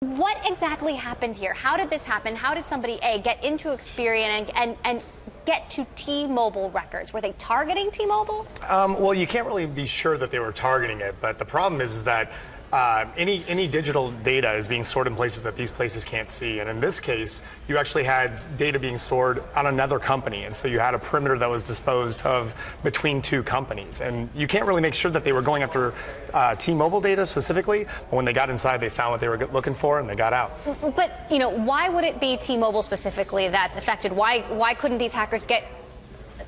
What exactly happened here? How did this happen? How did somebody, A, get into Experian and get to T-Mobile records? Were they targeting T-Mobile? Well, you can't really be sure that they were targeting it, but the problem is that any digital data is being stored in places that these places can't see. And in this case, you actually had data being stored on another company. And so you had a perimeter that was disposed of between two companies. And you can't really make sure that they were going after T-Mobile data specifically. But when they got inside, they found what they were looking for and they got out. But, why would it be T-Mobile specifically that's affected? Why couldn't these hackers get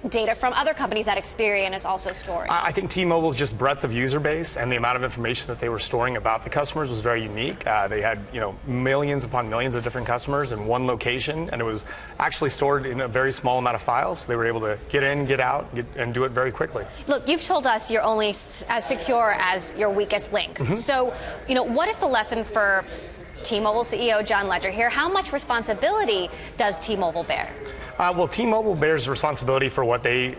data from other companies that Experian is also storing? I think T-Mobile's just breadth of user base and the amount of information that they were storing about the customers was very unique. They had, millions upon millions of different customers in one location, and it was actually stored in a very small amount of files. They were able to get in, get out, and do it very quickly. Look, you've told us you're only as secure as your weakest link. Mm-hmm. So, what is the lesson for T-Mobile CEO John Legere here? How much responsibility does T-Mobile bear? Well, T-Mobile bears responsibility for what they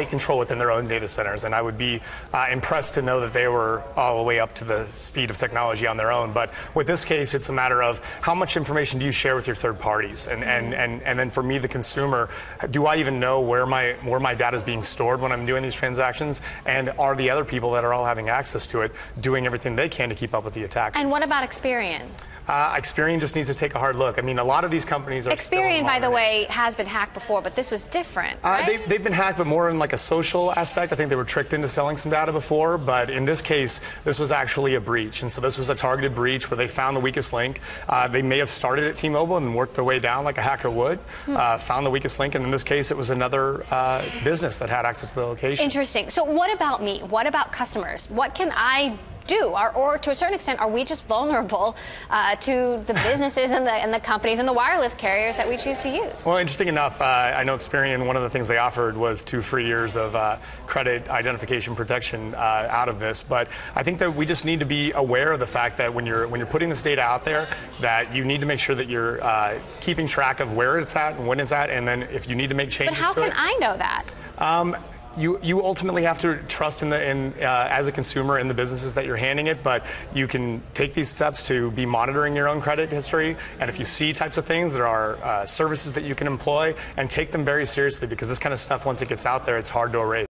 control within their own data centers, and I would be impressed to know that they were all the way up to the speed of technology on their own. But with this case, it's a matter of how much information do you share with your third parties, and then for me, the consumer, do I even know where my data is being stored when I'm doing these transactions, and are the other people that are all having access to it doing everything they can to keep up with the attack? And what about Experian? Experian just needs to take a hard look. I mean, a lot of these companies are Experian, by the way, has been hacked before, but this was different, right? They've been hacked, but more in like a social aspect. I think they were tricked into selling some data before, but in this case, this was actually a breach. And so this was a targeted breach where they found the weakest link. They may have started at T-Mobile and worked their way down like a hacker would, found the weakest link, and in this case, it was another business that had access to the location. Interesting. So what about me? What about customers? What can I do? Or to a certain extent, are we just vulnerable to the businesses and the companies and the wireless carriers that we choose to use? Well, interesting enough, I know Experian, one of the things they offered was 2 free years of credit identification protection out of this. But I think that we just need to be aware of the fact that when you're putting this data out there, that you need to make sure that you're keeping track of where it's at and when it's at, and then if you need to make changes to it. But how can I know that? You ultimately have to trust as a consumer in the businesses that you're handing it, but you can take these steps to be monitoring your own credit history, and if you see types of things, there are services that you can employ, and take them very seriously, because this kind of stuff, once it gets out there, it's hard to erase.